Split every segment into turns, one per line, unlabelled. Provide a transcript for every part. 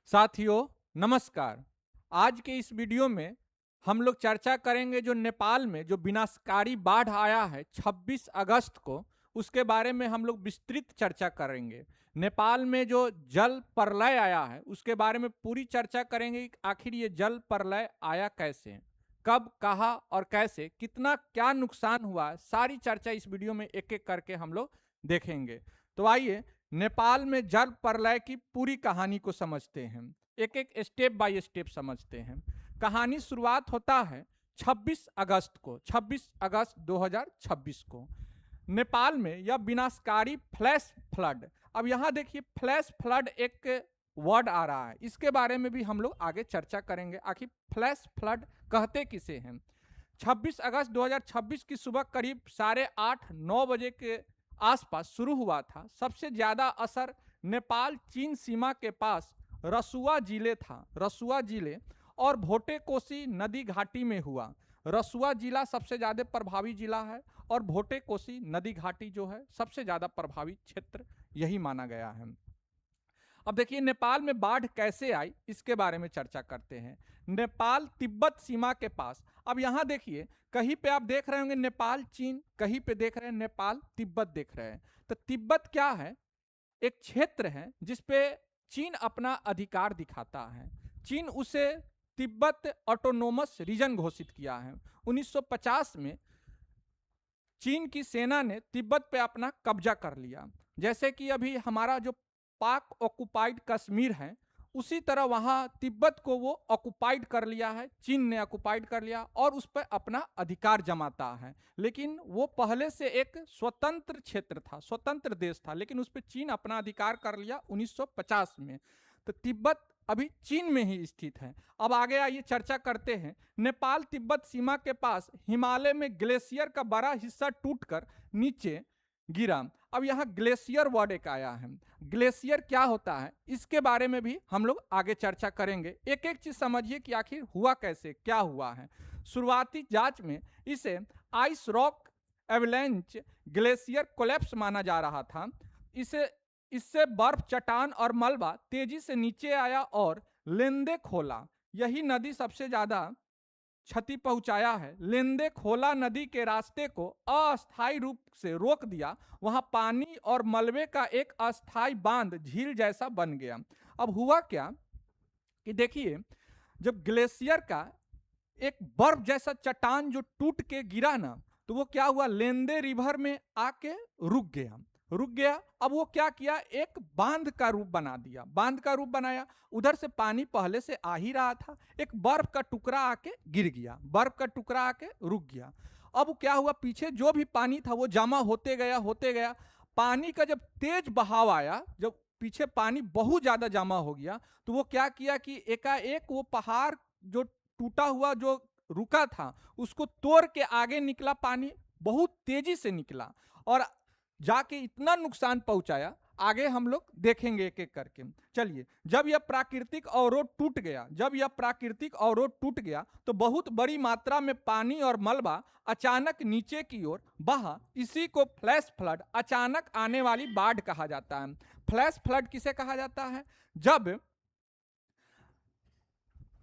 साथियों नमस्कार। आज के इस वीडियो में हम लोग चर्चा करेंगे जो नेपाल में जो विनाशकारी बाढ़ आया है 26 अगस्त को, उसके बारे में हम लोग विस्तृत चर्चा करेंगे। नेपाल में जो जल प्रलय आया है उसके बारे में पूरी चर्चा करेंगे कि आखिर ये जल प्रलय आया कैसे, कब, कहाँ और कैसे, कितना क्या नुकसान हुआ है, सारी चर्चा इस वीडियो में एक एक करके हम लोग देखेंगे। तो आइए नेपाल में जल प्रलय की पूरी कहानी को समझते हैं, एक एक स्टेप बाय स्टेप समझते हैं। कहानी शुरुआत होता है 26 अगस्त को, 26 अगस्त 2026 को नेपाल में यह विनाशकारी फ्लैश फ्लड। अब यहां देखिए फ्लैश फ्लड एक वर्ड आ रहा है, इसके बारे में भी हम लोग आगे चर्चा करेंगे। आखिर फ्लैश फ्लड कहते किसे हैं। 26 अगस्त 2026 की सुबह करीब 8:30-9 बजे के आसपास शुरू हुआ था। सबसे ज्यादा असर नेपाल चीन सीमा के पास रसुआ जिले था, रसुआ जिले और भोटे कोसी नदी घाटी में हुआ। रसुआ जिला सबसे ज्यादा प्रभावी जिला है और भोटे कोसी नदी घाटी जो है सबसे ज्यादा प्रभावी क्षेत्र यही माना गया है। अब देखिए नेपाल में बाढ़ कैसे आई इसके बारे में चर्चा करते हैं। नेपाल तिब्बत सीमा के पास, अब यहां देखिए कहीं पे आप देख रहे होंगे नेपाल चीन, कहीं पे देख रहे हैं नेपाल तिब्बत देख रहे हैं। तो तिब्बत क्या है, एक क्षेत्र है जिसपे चीन अपना अधिकार दिखाता है। चीन उसे तिब्बत ऑटोनोमस रीजन घोषित किया है। 1950 में चीन की सेना ने तिब्बत पे अपना कब्जा कर लिया। जैसे कि अभी हमारा जो पाक ऑक्युपाइड कश्मीर है, उसी तरह वहां तिब्बत को वो ऑक्युपाइड कर लिया है, चीन ने ऑक्युपाइड कर लिया और उस पर अपना अधिकार जमाता है। लेकिन वो पहले से एक स्वतंत्र क्षेत्र था, स्वतंत्र देश था, लेकिन उस पर चीन अपना अधिकार कर लिया 1950 में। तो तिब्बत अभी चीन में ही स्थित है। अब आगे आइए चर्चा करते हैं। नेपाल तिब्बत सीमा के पास हिमालय में ग्लेशियर का बड़ा हिस्सा टूटकर नीचे गिरा। अब यहाँ ग्लेशियर वर्ड एक आया है, ग्लेशियर क्या होता है इसके बारे में भी हम लोग आगे चर्चा करेंगे। एक एक चीज समझिए कि आखिर हुआ कैसे, क्या हुआ है। शुरुआती जांच में इसे ice rock avalanche glacier collapse माना जा रहा था। इसे इससे बर्फ, चट्टान और मलबा तेजी से नीचे आया और लेंदे खोला, यही नदी सबसे ज्यादा क्षति पहुंचाया है। लेंदे खोला नदी के रास्ते को अस्थायी रूप से रोक दिया। वहां पानी और मलबे का एक अस्थायी बांध झील जैसा बन गया। अब हुआ क्या कि देखिए, जब ग्लेशियर का एक बर्फ जैसा चट्टान जो टूट के गिरा ना, तो वो क्या हुआ, लेंदे रिवर में आके रुक गया, रुक गया। अब वो क्या किया, एक बांध का रूप बना दिया, बांध का रूप बनाया। उधर से पानी पहले से आ ही रहा था, एक बर्फ का टुकड़ा आके गिर गया, बर्फ का टुकड़ा आके रुक गया। अब क्या हुआ, पीछे जो भी पानी था वो जमा होते गया, होते गया। पानी का जब तेज बहाव आया, जब पीछे पानी बहुत ज्यादा जमा हो गया, तो वो क्या किया कि एकाएक वो पहाड़ जो टूटा हुआ जो रुका था उसको तोड़ के आगे निकला, पानी बहुत तेजी से निकला और जाके इतना नुकसान पहुंचाया। आगे हम लोग देखेंगे एक एक करके। चलिए, जब यह प्राकृतिक अवरोध टूट गया, जब यह प्राकृतिक अवरोध टूट गया तो बहुत बड़ी मात्रा में पानी और मलबा अचानक नीचे की ओर बहा। इसी को फ्लैश फ्लड, अचानक आने वाली बाढ़ कहा जाता है। फ्लैश फ्लड किसे कहा जाता है, जब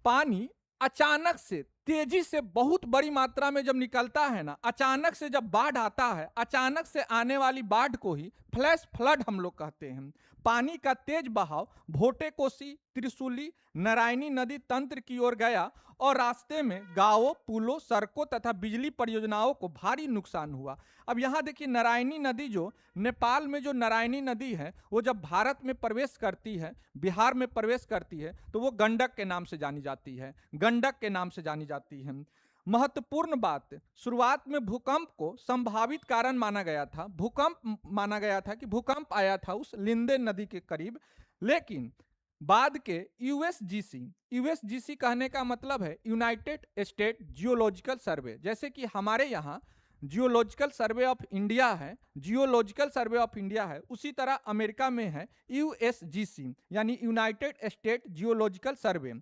पानी अचानक से तेजी से बहुत बड़ी मात्रा में जब निकलता है ना, अचानक से जब बाढ़ आता है, अचानक से आने वाली बाढ़ को ही फ्लैश फ्लड हम लोग कहते हैं। पानी का तेज बहाव भोटे कोसी, त्रिशूली, नारायणी नदी तंत्र की ओर गया और रास्ते में गांवों, पुलों, सड़कों तथा बिजली परियोजनाओं को भारी नुकसान हुआ। अब यहाँ देखिए, नारायणी नदी जो नेपाल में जो नारायणी नदी है वो जब भारत में प्रवेश करती है, बिहार में प्रवेश करती है, तो वो गंडक के नाम से जानी जाती है, गंडक के नाम से जानी जाती है। महत्वपूर्ण बात, शुरुआत में भूकंप को संभावित कारण माना गया था, भूकंप माना गया था कि भूकंप आया था उस लिंदे नदी के करीब। लेकिन बाद के यूएसजीसी, यूएसजीसी कहने का मतलब है यूनाइटेड स्टेट जियोलॉजिकल सर्वे, जैसे कि हमारे यहाँ जियोलॉजिकल सर्वे ऑफ इंडिया है, जियोलॉजिकल सर्वे ऑफ इंडिया है, उसी तरह अमेरिका में है यूएसजीसी यानी यूनाइटेड स्टेट जियोलॉजिकल सर्वे।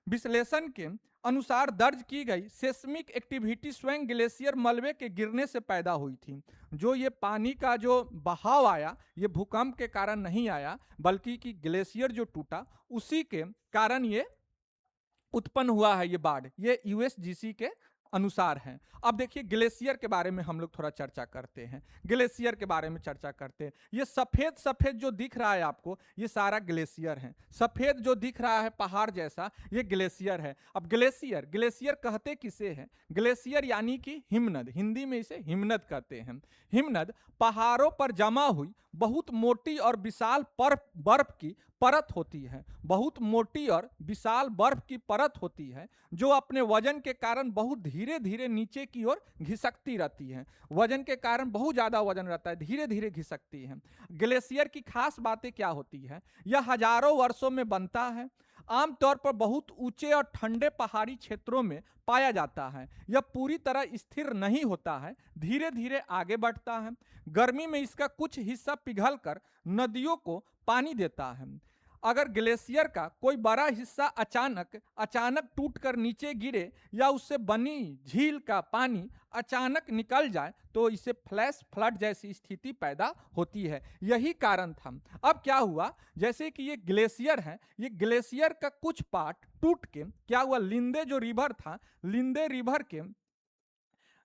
विश्लेषण के अनुसार दर्ज की गई सेस्मिक एक्टिविटी स्वयं ग्लेशियर मलबे के गिरने से पैदा हुई थी। जो ये पानी का जो बहाव आया ये भूकंप के कारण नहीं आया, बल्कि कि ग्लेशियर जो टूटा उसी के कारण ये उत्पन्न हुआ है ये बाढ़। ये यूएसजीसी के अनुसार है। अब देखिए ग्लेशियर के बारे में हम लोग थोड़ा चर्चा करते हैं। ग्लेशियर के बारे में चर्चा करते हैं। ये सफेद सफेद जो दिख रहा है आपको, ये सारा ग्लेशियर है। सफेद जो दिख रहा है पहाड़ जैसा, ये ग्लेशियर है। अब ग्लेशियर ग्लेशियर कहते किसे हैं? ग्लेशियर यानी कि हिमनद, हिंदी में इसे हिमनद कहते हैं। हिमनद पहाड़ों पर जमा हुई बहुत मोटी और विशाल बर्फ की परत होती है। बहुत मोटी और विशाल बर्फ की परत होती है जो अपने वजन के कारण बहुत धीरे धीरे नीचे की ओर घिसकती रहती है। वजन के कारण बहुत ज्यादा वजन रहता है, धीरे धीरे घिसकती है। ग्लेशियर की खास बातें क्या होती है? यह हजारों वर्षों में बनता है। आमतौर पर बहुत ऊंचे और ठंडे पहाड़ी क्षेत्रों में पाया जाता है। यह पूरी तरह स्थिर नहीं होता है, धीरे धीरे आगे बढ़ता है। गर्मी में इसका कुछ हिस्सा पिघलकर नदियों को पानी देता है। अगर ग्लेशियर का कोई बड़ा हिस्सा अचानक टूटकर नीचे गिरे या उससे बनी झील का पानी अचानक निकल जाए तो इसे फ्लैश फ्लड जैसी स्थिति पैदा होती है। यही कारण था। अब क्या हुआ, जैसे कि ये ग्लेशियर है, ये ग्लेशियर का कुछ पार्ट टूट के क्या हुआ, लिंदे जो रिवर था, लिंदे रिवर के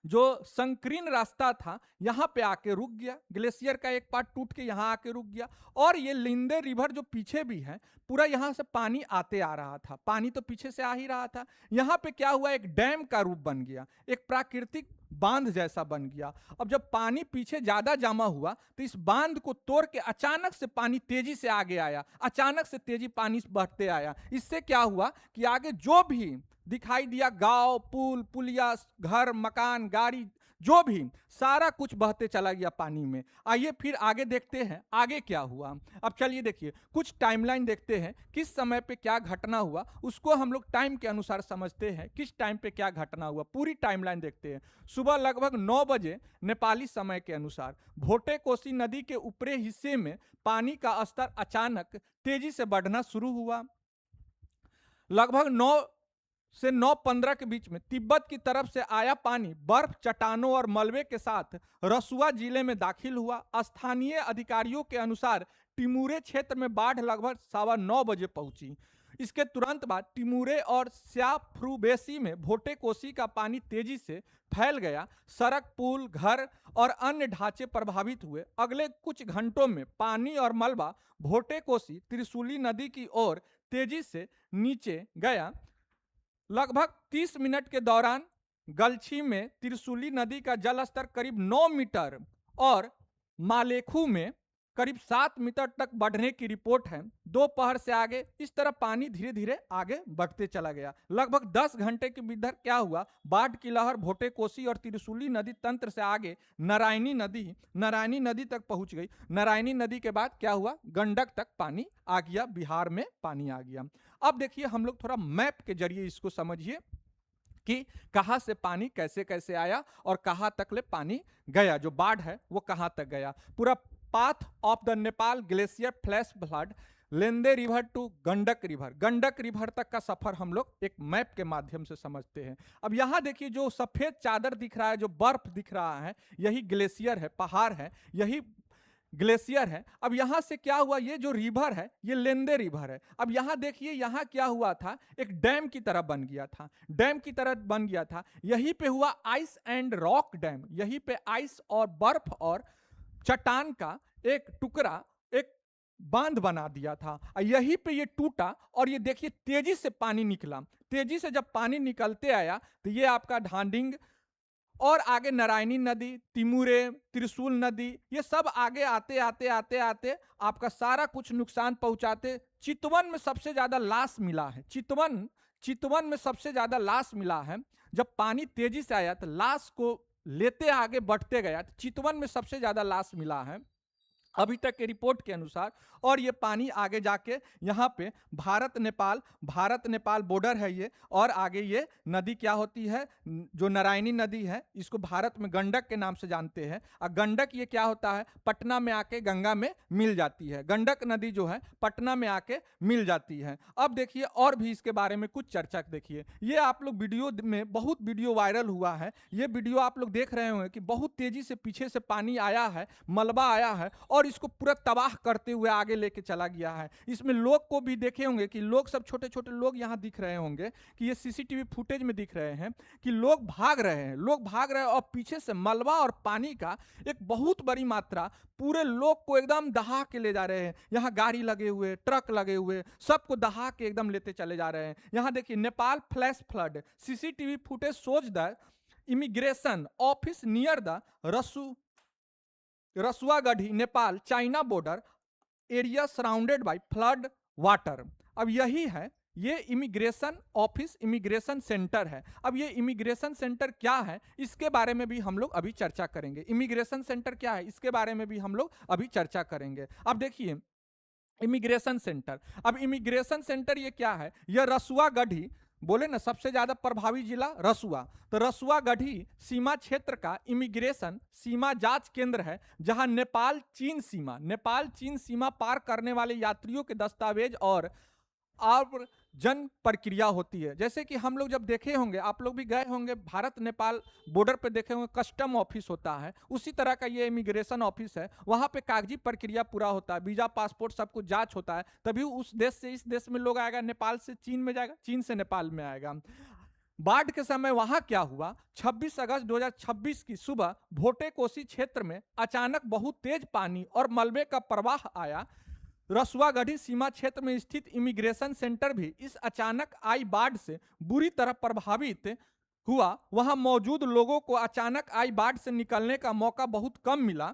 जो संकीर्ण रास्ता था यहां पे आके रुक गया। ग्लेशियर का एक पार्ट टूट के यहां आके रुक गया। और ये लिंदे रिवर जो पीछे भी है, पूरा यहां से पानी आते आ रहा था। पानी तो पीछे से आ ही रहा था। यहां पे क्या हुआ, एक डैम का रूप बन गया, एक प्राकृतिक बांध जैसा बन गया। अब जब पानी पीछे ज्यादा जमा हुआ तो इस बांध को तोड़ के अचानक से पानी तेजी से आगे आया, अचानक से तेजी पानी बढ़ते आया। इससे क्या हुआ कि आगे जो भी दिखाई दिया, गांव, पुल, पुलिया, घर, मकान, गाड़ी, जो भी सारा कुछ बहते चला गया पानी में। आइए फिर आगे देखते हैं आगे क्या हुआ। अब चलिए देखिए कुछ टाइमलाइन देखते हैं, किस समय पे क्या घटना हुआ उसको हम लोग टाइम के अनुसार समझते हैं, किस टाइम पे क्या घटना हुआ। पूरी टाइमलाइन देखते हैं। सुबह लगभग 9 बजे नेपाली समय के अनुसार भोटे कोसी नदी के ऊपरी हिस्से में पानी का स्तर अचानक तेजी से बढ़ना शुरू हुआ। लगभग 9 से 9:15 के बीच में तिब्बत की तरफ से आया पानी बर्फ, चट्टानों और मलबे के साथ रसुआ जिले में दाखिल हुआ। स्थानीय अधिकारियों के अनुसार टिमुरे क्षेत्र में बाढ़ लगभग 9:15 बजे पहुंची। इसके तुरंत बाद टिमुरे और स्याफ्रुबेसी में भोटे कोसी का पानी तेजी से फैल गया। सड़क, पुल, घर और अन्य ढांचे प्रभावित हुए। अगले कुछ घंटों में पानी और मलबा भोटे कोसी त्रिशूली नदी की ओर तेजी से नीचे गया। लगभग 30 मिनट के दौरान गलछी में त्रिशूली नदी का जल स्तर करीब 9 मीटर और मालेखू में करीब 7 मीटर तक बढ़ने की रिपोर्ट है। दोपहर से आगे इस तरह पानी धीरे धीरे आगे बढ़ते चला गया। लगभग 10 घंटे के भीतर क्या हुआ, बाढ़ की लहर भोटे कोसी और त्रिशूली नदी तंत्र से आगे नारायणी नदी तक पहुंच गई। नारायणी नदी के बाद क्या हुआ, गंडक तक पानी आ गया, बिहार में पानी आ गया। अब देखिए हम लोग थोड़ा मैप के जरिए इसको समझिए कि कहां से पानी कैसे कैसे आया और कहां तक ले पानी गया, जो बाढ़ है वो कहां तक गया। पूरा path of the Nepal glacier flash flood लेंदे रिवर टू गंडक रिवर तक का सफर हम लोग एक मैप के माध्यम से समझते हैं। अब यहां देखिए जो सफेद चादर दिख रहा है, जो बर्फ दिख रहा है, यही ग्लेशियर है, पहाड़ है, यही ग्लेशियर है। अब यहां से क्या हुआ, ये जो रिवर है ये लेंदे रिवर है। अब यहां देखिए यहां क्या हुआ था, एक डैम की तरह बन गया था, डैम की तरह बन गया था। यहीं पे हुआ आइस एंड रॉक डैम, यहीं पे आइस और बर्फ और चट्टान का एक टुकड़ा एक बांध बना दिया था। यहीं पे ये टूटा और ये देखिए तेजी से पानी निकला। तेजी से जब पानी निकलते आया तो ये आपका ढांडिंग और आगे नारायणी नदी, तिमुरे, त्रिशूल नदी, ये सब आगे आते आते आते आते आपका सारा कुछ नुकसान पहुंचाते। चितवन में सबसे ज्यादा लाश मिला है, चितवन में सबसे ज्यादा लाश मिला है। जब पानी तेजी से आया तो लाश को लेते आगे बढ़ते गया तो चितवन में सबसे ज्यादा लाश मिला है। अभी तक के रिपोर्ट के अनुसार। और ये पानी आगे जाके यहाँ पे भारत नेपाल बॉर्डर है ये। और आगे ये नदी क्या होती है, जो नारायणी नदी है, इसको भारत में गंडक के नाम से जानते हैं। और गंडक ये क्या होता है, पटना में आके गंगा में मिल जाती है। गंडक नदी जो है पटना में आके मिल जाती है। अब देखिए और भी इसके बारे में कुछ चर्चा देखिए। ये आप लोग वीडियो में बहुत वीडियो वायरल हुआ है। ये वीडियो आप लोग देख रहे होंगे कि बहुत तेजी से पीछे से पानी आया है, मलबा आया है और इसको पूरा तबाह करते हुए आगे लेके चला गया है। इसमें लोग को भी देखे होंगे कि लोग सब छोटे छोटे लोग यहाँ दिख रहे होंगे कि ये सीसीटीवी फुटेज में दिख रहे हैं कि लोग भाग रहे हैं और पीछे से मलबा और पानी का एक बहुत बड़ी मात्रा पूरे लोग को एकदम दहा के ले जा रहे हैं। यहाँ गाड़ी लगे हुए, ट्रक लगे हुए, सबको दहा के एकदम लेते चले जा रहे हैं। यहाँ देखिए Nepal flash flood, CCTV footage shows the immigration office near the Rasuagadhi Nepal China border area surrounded by flood water. अब यही है, ये इमिग्रेशन ऑफिस, इमिग्रेशन सेंटर है। अब ये इमिग्रेशन सेंटर क्या है इसके बारे में भी हम लोग अभी चर्चा करेंगे। इमिग्रेशन सेंटर क्या है इसके बारे में भी हम लोग अभी चर्चा करेंगे। अब देखिए इमिग्रेशन सेंटर, अब इमिग्रेशन सेंटर ये क्या है, यह रसुआगढ़ी, बोले ना सबसे ज्यादा प्रभावी जिला रसुआ, तो रसुआगढ़ी सीमा क्षेत्र का इमिग्रेशन सीमा जांच केंद्र है, जहां नेपाल चीन सीमा पार करने वाले यात्रियों के दस्तावेज और जन प्रक्रिया होती है। जैसे कि हम लोग जब देखे होंगे, आप लोग भी गए होंगे भारत नेपाल बॉर्डर पे देखे होंगे कस्टम ऑफिस होता है, उसी तरह का ये इमिग्रेशन ऑफिस है। वहां पे कागजी प्रक्रिया पूरा होता है, वीजा पासपोर्ट सब कुछ जांच होता है, तभी उस देश से इस देश में लोग आएगा, नेपाल से चीन में जाएगा, चीन से नेपाल में आएगा। बाढ़ के समय वहां क्या हुआ, 26 अगस्त 2026 की सुबह भोटे कोसी क्षेत्र में अचानक बहुत तेज पानी और मलबे का प्रवाह आया। रसुआगढ़ी सीमा क्षेत्र में स्थित इमिग्रेशन सेंटर भी इस अचानक आई बाढ़ से बुरी तरह प्रभावित हुआ। वहां मौजूद लोगों को अचानक आई बाढ़ से निकलने का मौका बहुत कम मिला।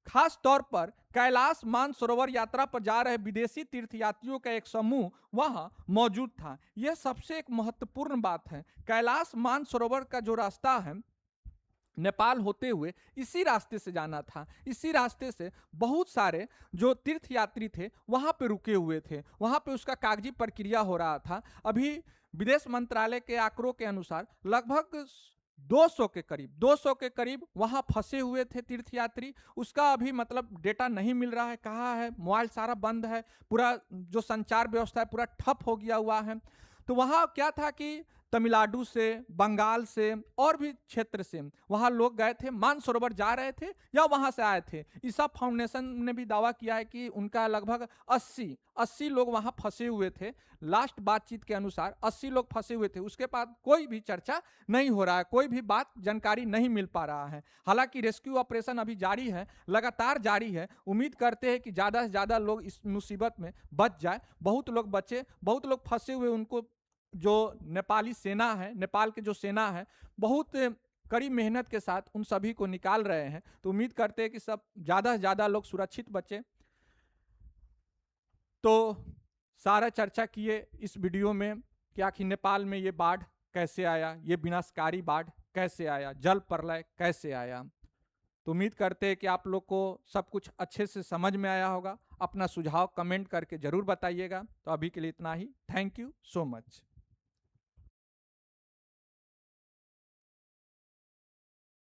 खास तौर पर कैलाश मानसरोवर यात्रा पर जा रहे विदेशी तीर्थयात्रियों का एक समूह वहां मौजूद था। यह सबसे एक महत्वपूर्ण बात है। कैलाश मानसरोवर का जो रास्ता है नेपाल होते हुए इसी रास्ते से जाना था। इसी रास्ते से बहुत सारे जो तीर्थयात्री थे वहां पे रुके हुए थे, वहां पे उसका कागजी प्रक्रिया हो रहा था। अभी विदेश मंत्रालय के आंकड़ों के अनुसार लगभग 200 के करीब वहां फंसे हुए थे तीर्थयात्री। उसका अभी मतलब डेटा नहीं मिल रहा है, कहाँ है, मोबाइल सारा बंद है, पूरा जो संचार व्यवस्था है पूरा ठप हो गया हुआ है। तो वहां क्या था कि तमिलनाडु से, बंगाल से और भी क्षेत्र से वहां लोग गए थे, मानसरोवर जा रहे थे या वहां से आए थे। ईसा फाउंडेशन ने भी दावा किया है कि उनका लगभग 80 लोग वहां फंसे हुए थे। लास्ट बातचीत के अनुसार 80 लोग फंसे हुए थे। उसके बाद कोई भी चर्चा नहीं हो रहा है, कोई भी बात जानकारी नहीं मिल पा रहा है। हालांकि रेस्क्यू ऑपरेशन अभी जारी है, लगातार जारी है। उम्मीद करते हैं कि ज्यादा से ज्यादा लोग इस मुसीबत में बच जाए। बहुत लोग बचे, बहुत लोग फंसे हुए, उनको जो नेपाली सेना है, नेपाल के जो सेना है, बहुत कड़ी मेहनत के साथ उन सभी को निकाल रहे हैं। तो उम्मीद करते हैं कि सब ज़्यादा से ज़्यादा लोग सुरक्षित बचे। तो सारा चर्चा किए इस वीडियो में कि आखिर नेपाल में ये बाढ़ कैसे आया, ये विनाशकारी बाढ़ कैसे आया, जल प्रलय कैसे आया। तो उम्मीद करते हैं कि आप लोग को सब कुछ अच्छे से समझ में आया होगा। अपना सुझाव कमेंट करके ज़रूर बताइएगा। तो अभी के लिए इतना ही। Thank you so much.